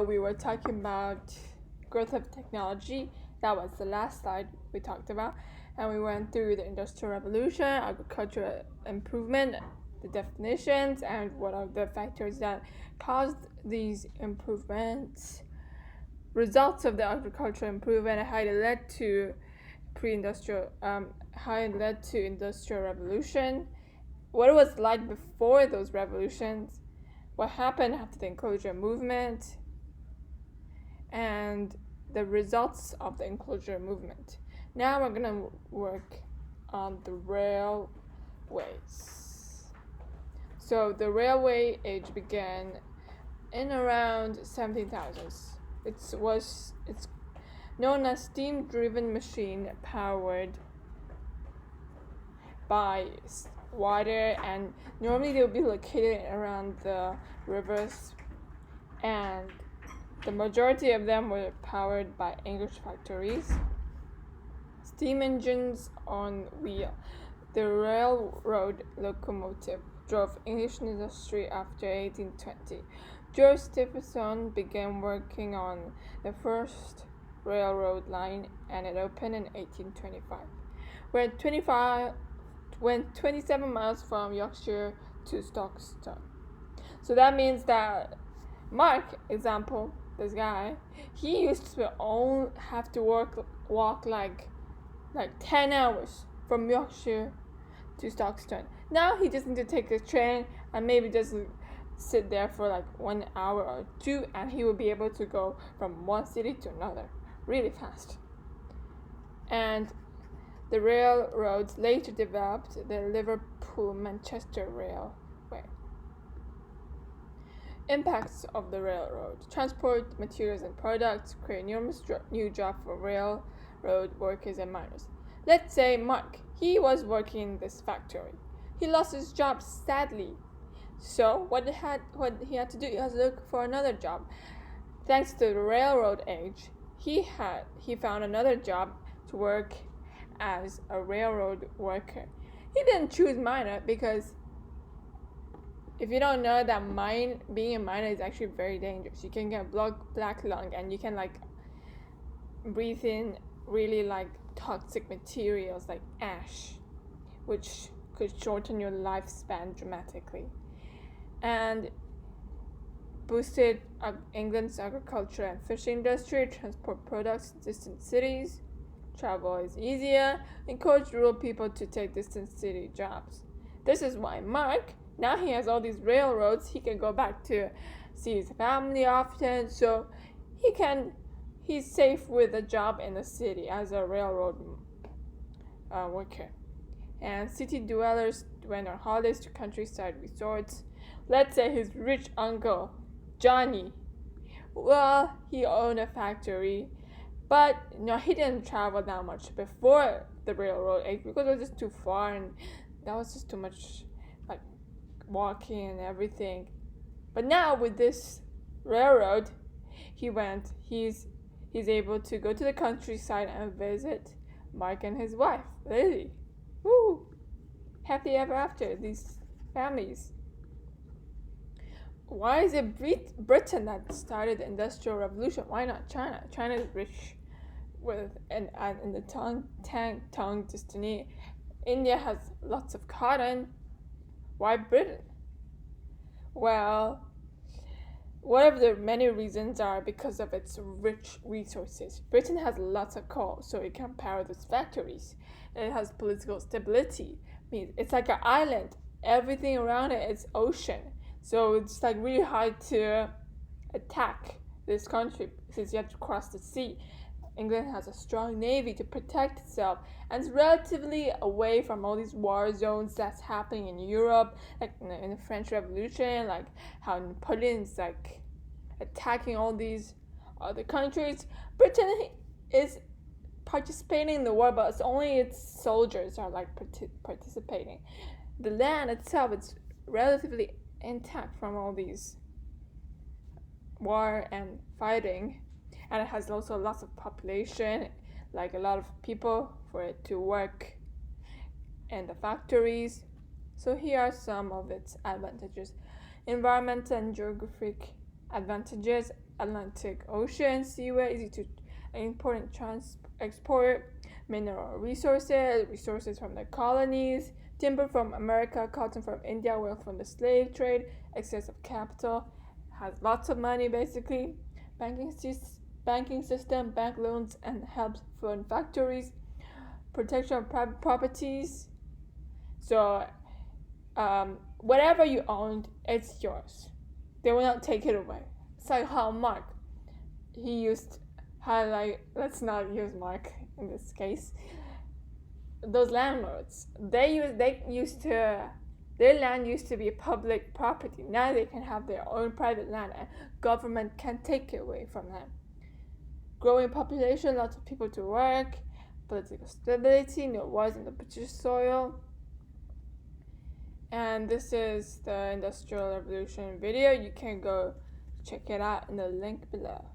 We were talking about growth of technology. That was the last slide we talked about. And we went through the Industrial Revolution, agricultural improvement, the definitions, and what are the factors that caused these improvements, results of the agricultural improvement, and how it led to industrial revolution, what it was like before those revolutions, what happened after the enclosure movement, and the results of the enclosure movement. Now we're gonna work on the railways. So the railway age began in around 17,000s. It's known as steam-driven machine powered by water, and normally they will be located around the rivers, and the majority of them were powered by English factories. Steam engines on wheel. The railroad locomotive drove English industry after 1820. George Stephenson began working on the first railroad line, and it opened in 1825. Went 27 miles from Yorkshire to Stockton. So that means that Mark, example, this guy, he used to have to walk like 10 hours from Yorkshire to Stockton. Now he just needs to take a train and maybe just sit there for like 1 hour or two, and he will be able to go from one city to another really fast. And the railroads later developed the Liverpool-Manchester Railway. Impacts of the railroad. Transport materials and products, create numerous new jobs for railroad workers and miners. Let's say Mark, he was working in this factory. He lost his job sadly. So what he had to do, he had to look for another job. Thanks to the railroad age, he found another job to work as a railroad worker. He didn't choose miner because if you don't know that being a miner is actually very dangerous. You can get black lung, and you can breathe in really toxic materials like ash, which could shorten your lifespan dramatically, and boosted England's agriculture and fishing industry, transport products to distant cities, travel is easier, encouraged rural people to take distant city jobs. This is why Mark, now he has all these railroads, he can go back to see his family often, so he's safe with a job in the city as a railroad worker. And city dwellers went on holidays to countryside resorts. Let's say his rich uncle, Johnny, well, he owned a factory, but he didn't travel that much before the railroad age because it was just too far, and that was just too much walking and everything. But now with this railroad, he's able to go to the countryside and visit Mark and his wife, Lily. Woo! Happy ever after, these families. Why is it Britain that started the Industrial Revolution? Why not China? China is rich in the tongue destiny. India has lots of cotton. Why Britain? Well, whatever the many reasons are, because of its rich resources. Britain has lots of coal, so it can power those factories. It has political stability. It's like an island. Everything around it is ocean. So it's really hard to attack this country since you have to cross the sea. England has a strong navy to protect itself, and it's relatively away from all these war zones that's happening in Europe, like in the French Revolution, like how Napoleon's attacking all these other countries. Britain is participating in the war, but it's only its soldiers are participating. The land itself is relatively intact from all these war and fighting, and it has also lots of population, a lot of people for it to work in the factories. So here are some of its advantages. Environmental and geographic advantages. Atlantic Ocean seaway, easy to import and export mineral resources from the colonies, timber from America, cotton from India, wealth from the slave trade, excess of capital, has lots of money basically, banking system, bank loans and help fund factories, protection of private properties. So whatever you owned, it's yours. They will not take it away. It's like how Mark, he used highlight, let's not use Mark in this case, those landlords, their land used to be public property. Now they can have their own private land and government can take it away from them. Growing population, lots of people to work, political stability, no wars in the British soil. And this is the Industrial Revolution video. You can go check it out in the link below.